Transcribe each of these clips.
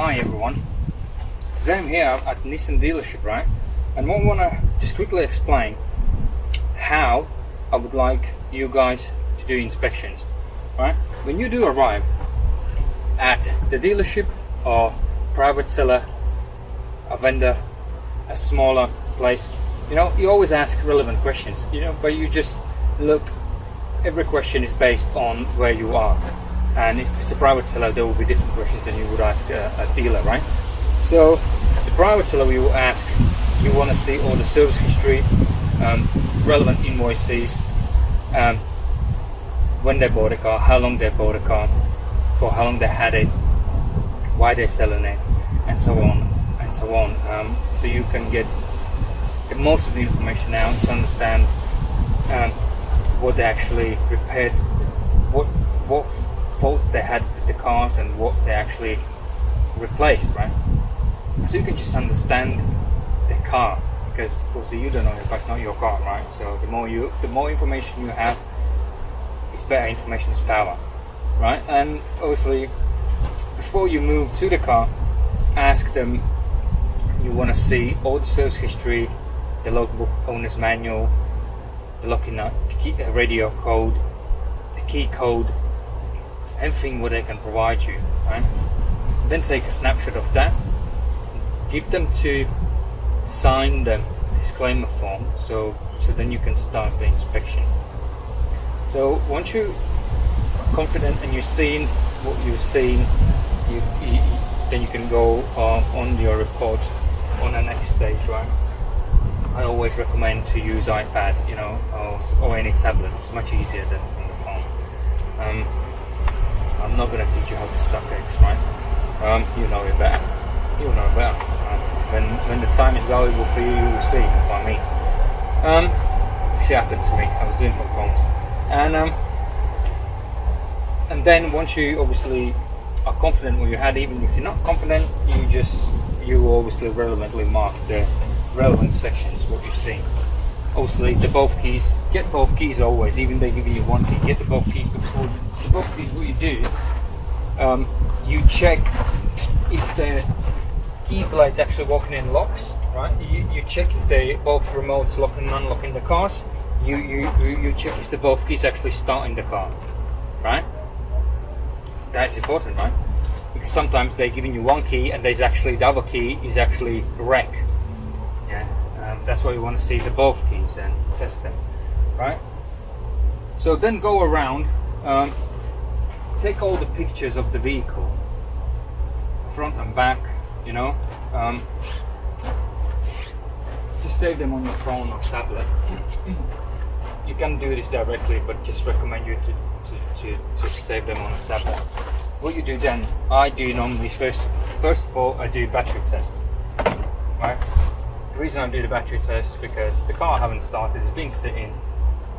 Hi everyone, today I'm here at Nissan dealership, right? And I want to just quickly explain how I would like you guys to do inspections, right? When you do arrive at the dealership or private seller, a vendor, a smaller place, you always ask relevant questions, but you just look, every question is based on where you are. And if it's a private seller, there will be different questions than you would ask a dealer, right? So the private seller, we will ask, you want to see all the service history, relevant invoices, when they bought a car, how long they bought a car, for how long they had it, why they're selling it, and so on and so on. So you can get most of the information out to understand what they actually repaired, what faults they had with the cars and what they actually replaced, right? So you can just understand the car, because also you don't know your car, it's not your car, right? So the more information you have, it's better. Information is power, right? And obviously before you move to the car, ask them, you want to see all the service history, the logbook, owner's manual, the locking nut, the radio code, the key code, everything what they can provide you, right? Then take a snapshot of that, give them to sign the disclaimer form, so then you can start the inspection. So once you're confident and you've seen what you've seen, then you can go on your report on the next stage, right? I always recommend to use iPad, or any tablet. It's much easier than on the phone. I'm not going to teach you how to suck eggs, right? You know it better. You'll know it better. When the time is valuable for you, you will see by me. It happened to me. I was doing from phones, and then once you obviously are confident what you had, even if you're not confident, you obviously relevantly mark the relevant sections what you've seen. Obviously the both keys, get both keys always, even they give you one key, get the both keys. Before the both keys, what you do, you check if the key blade's actually locking in locks, right? You check if they both remotes locking and unlocking the cars. You check if the both keys actually start in the car, right? That's important, right? Because sometimes they're giving you one key and there's actually the other key is actually wreck. Yeah, that's why you want to see the both keys and test them, right? So then go around, take all the pictures of the vehicle, front and back, just save them on your phone or tablet. You can do this directly, but just recommend you to save them on a tablet. What you do then, I do normally first of all I do battery test, right? The reason I do the battery test is because the car I haven't started, it's been sitting,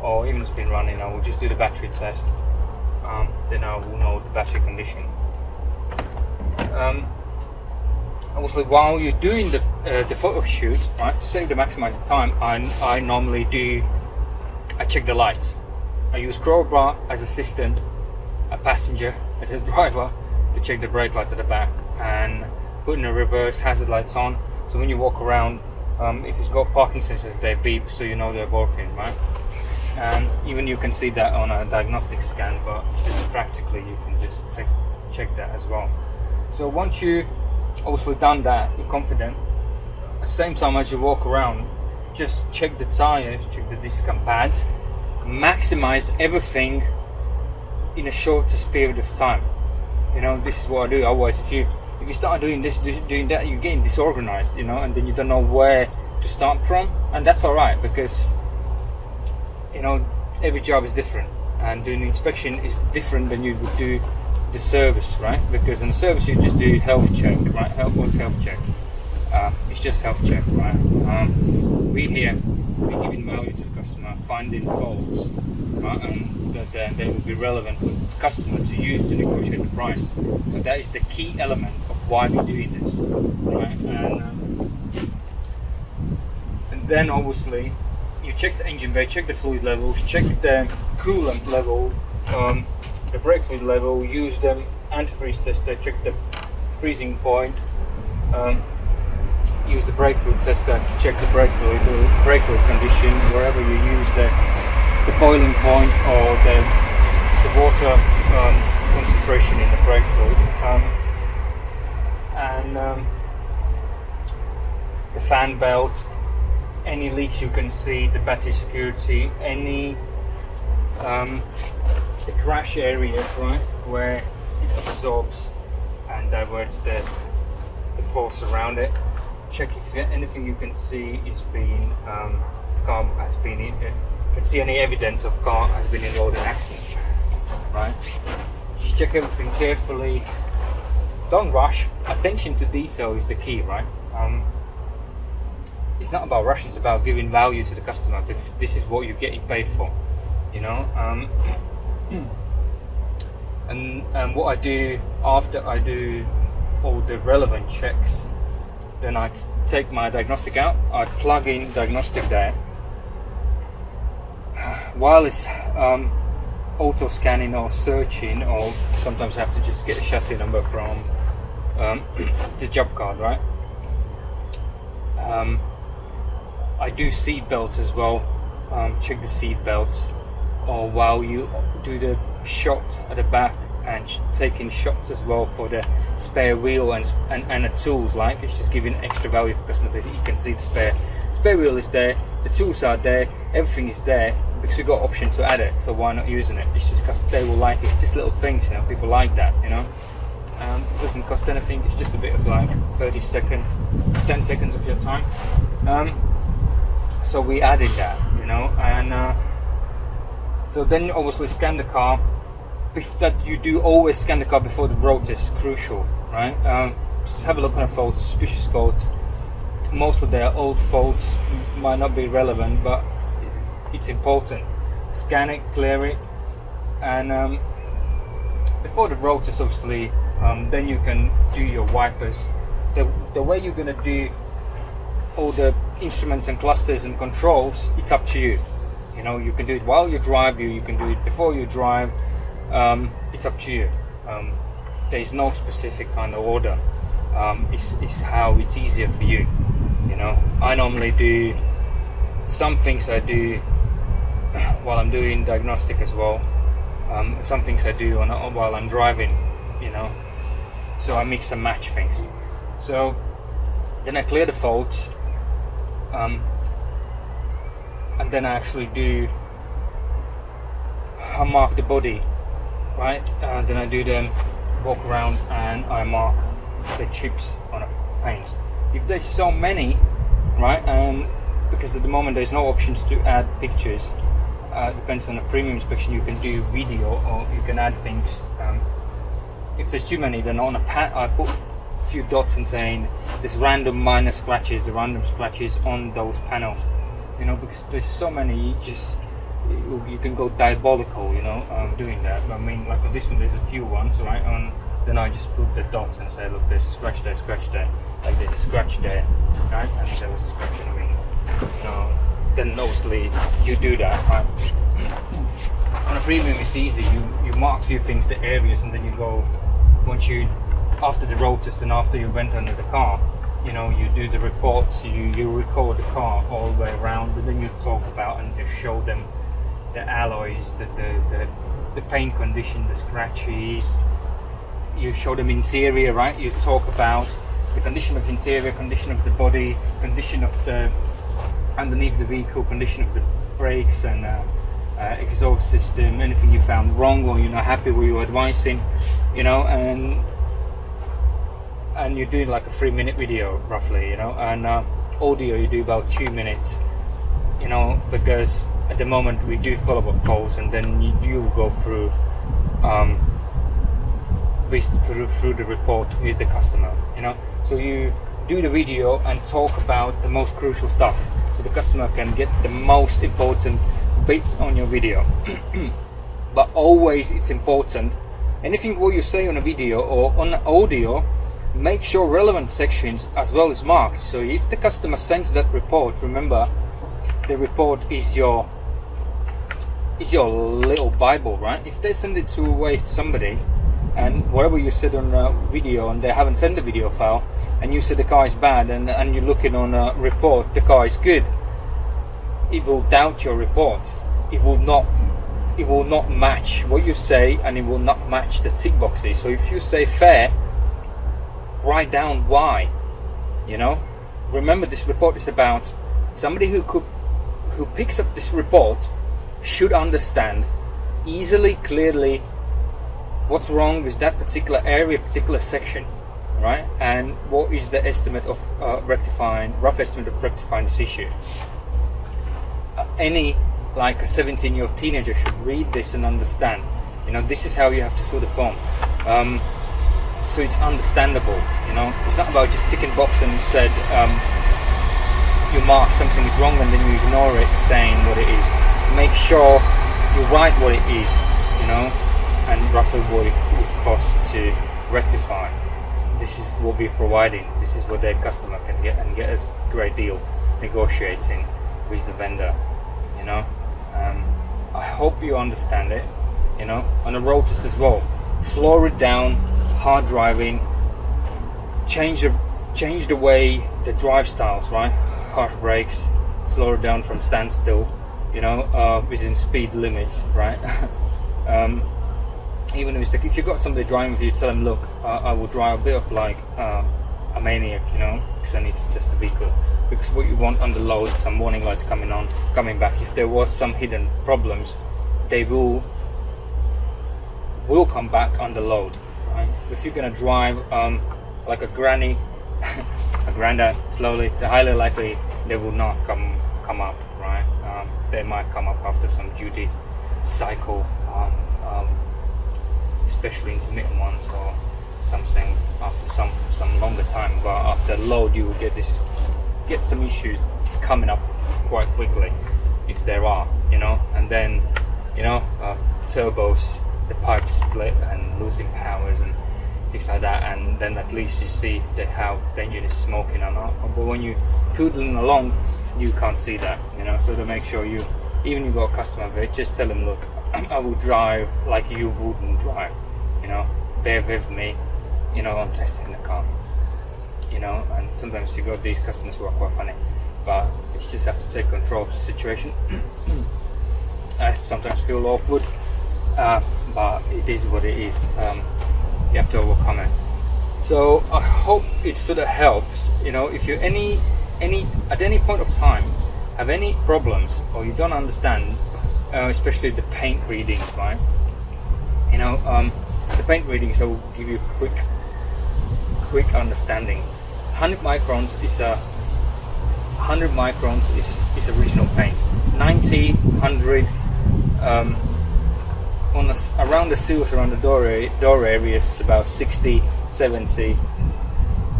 or even it's been running. I will just do the battery test, then I will know the battery condition. Obviously while you're doing the photo shoot, right, to save the maximize the time, I normally I check the lights. I use Crowbar as assistant, a passenger as a driver, to check the brake lights at the back, and putting the reverse hazard lights on, so when you walk around, if it's got parking sensors, they beep, so you know they're working, right? And even you can see that on a diagnostic scan, but just practically you can just check that as well. So once you obviously done that, you're confident, at the same time as you walk around, just check the tires, check the disc and pads, maximize everything in a shortest period of time. This is what I do. Otherwise, if you start doing this, doing that, you're getting disorganized, and then you don't know where to start from, and that's all right, because every job is different, and doing the inspection is different than you would do the service, right? Because in the service you just do health check, right? What's health check? It's just health check, right? We're giving value to the customer, finding faults, right? And that they will be relevant for the customer to use to negotiate the price. So that is the key element of why we're doing this, right? And then obviously you check the engine bay, check the fluid levels, check the coolant level, the brake fluid level, use the antifreeze tester, check the freezing point. Use the brake fluid tester to check the brake fluid condition wherever you use the boiling point or the water concentration in the brake fluid, and the fan belt, any leaks you can see, the battery security, any the crash area, right, where it absorbs and diverts the force around it. Check if anything you can see is being car has been in, can see any evidence of car has been involved in accident, right? Just check everything carefully. Don't rush. Attention to detail is the key, right? It's not about rushing, it's about giving value to the customer, because this is what you're getting paid for, you know. And what I do after I do all the relevant checks, then I take my diagnostic out, I plug in diagnostic there. While it's auto scanning or searching, or sometimes I have to just get a chassis number from the job card, right? I do seat belts as well, check the seat belts, or while you do the shot at the back and taking shots as well for the spare wheel and the tools, like it's just giving extra value for customer that you can see the spare wheel is there, the tools are there, everything is there, because you've got option to add it, so why not using it? It's just because they will like it. It's just little things, you know, people like that, you know. It doesn't cost anything, it's just a bit of like 10 seconds of your time. So we added that, you know, and so then obviously scan the car. That you do always scan the car before the road test, crucial, right? Just have a look on the faults, suspicious faults. Most of their old faults might not be relevant, but it's important. Scan it, clear it, and before the road test, obviously, then you can do your wipers. The way you're gonna do all the instruments and clusters and controls, it's up to you. You know, you can do it while you drive, you can do it before you drive. It's up to you. There is no specific kind of order. It's how it's easier for you. You know, I normally do some things I do while I'm doing diagnostic as well. Some things I do while I'm driving. You know, so I mix and match things. So then I clear the faults, and then I actually I mark the body. Right, then I do them, walk around, and I mark the chips on the paints. If there's so many, right, because at the moment there's no options to add pictures, depends on the premium inspection, you can do video or you can add things. If there's too many, then on a I put a few dots and saying there's random minor scratches, the random scratches on those panels, you know, because there's so many, you can go diabolical, you know, doing that. I mean, like on this one, there's a few ones, right? Then I just put the dots and say, look, there's a scratch there, like there's a scratch there, right? And there was a scratch. I mean, you know, then obviously you do that, right? On a premium, it's easy. You mark a few things, the areas, and then you go. Once you, after the road test and after you went under the car, you know, you do the reports. You record the car all the way around, and then you talk about and just show them the alloys, the paint condition, the scratches. You show them interior, right? You talk about the condition of interior, condition of the body, condition of the underneath the vehicle, condition of the brakes and exhaust system, anything you found wrong or you're not happy with your advising, you know, and you do like a 3-minute video roughly, you know, and audio you do about 2 minutes, you know, because at the moment we do follow-up calls, and then you go through through the report with the customer, you know. So you do the video and talk about the most crucial stuff, so the customer can get the most important bits on your video. But always it's important, anything what you say on a video or on audio, make sure relevant sections as well is marked. So if the customer sends that report, remember the report is your little Bible, right? If they send it to somebody, and whatever you said on a video and they haven't sent the video file, and you said the car is bad, and you're looking on a report the car is good, it will doubt your report. It will not match what you say, and it will not match the tick boxes. So if you say fair, write down why. You know, remember this report is about somebody who picks up this report should understand easily, clearly what's wrong with that particular area, particular section, right? And what is the estimate of rough estimate of rectifying this issue. Any like a 17-year-old teenager should read this and understand. You know, this is how you have to fill the form. So it's understandable. You know, it's not about just ticking box and said you mark something is wrong and then you ignore it, saying what it is. Make sure you write what it is. You know, and roughly what it would cost to rectify. This is what we're providing. This is what their customer can get, and get a great deal negotiating with the vendor. You know, I hope you understand it. You know, on the road test as well, slow it down, hard driving, change the way the drive styles, right? Harsh brakes, slow it down from standstill, you know, within speed limits, right? Even if you've got somebody driving with you, tell them, look, I will drive a bit of like a maniac, you know, because I need to test the vehicle. Because what you want on the load, some warning lights coming on, coming back. If there was some hidden problems, they will come back on the load, right? If you're gonna drive like a granny, a granddad slowly, the highly likely they will not come up, right? They might come up after some duty cycle, especially intermittent ones or something after some longer time. But after load, you will get some issues coming up quite quickly, if there are, you know. And then, you know, turbos, the pipes split and losing powers and things like that, and then at least you see how the engine is smoking or not. But when you poodling along, you can't see that, you know. So to make sure even you got a customer with, just tell them, look, I will drive like you wouldn't drive, you know, bear with me, you know, I'm testing the car, you know. And sometimes you got these customers who are quite funny, but you just have to take control of the situation. I sometimes feel awkward, but it is what it is. You have to overcome it. So I hope it sort of helps. You know, if you at any point of time have any problems or you don't understand, especially the paint readings, right? You know, the paint readings, I will give you a quick understanding. 100 microns is original paint. 90, 100. Around the seals, around the door areas, it's about 60, 70.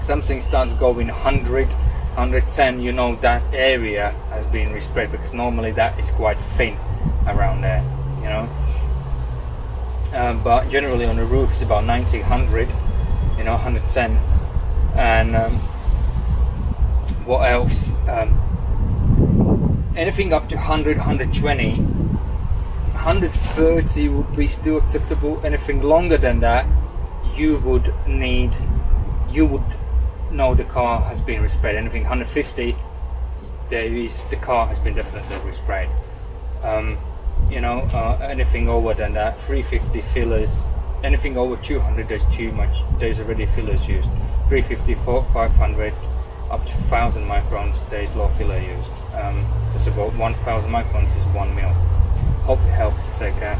Something starts going 100, 110, you know that area has been resprayed, because normally that is quite thin around there, you know. But generally on the roof it's about 90, 100, you know, 110. And what else? Anything up to 100, 120. 130 would be still acceptable. Anything longer than that, you would know the car has been resprayed. Anything 150, the car has been definitely resprayed. You know, anything over than that, 350 fillers. Anything over 200, there's already fillers used. 350, 500, up to 1000 microns, there's low filler used. So it's about 1000 microns is 1 mil. Hope it helps. Take care.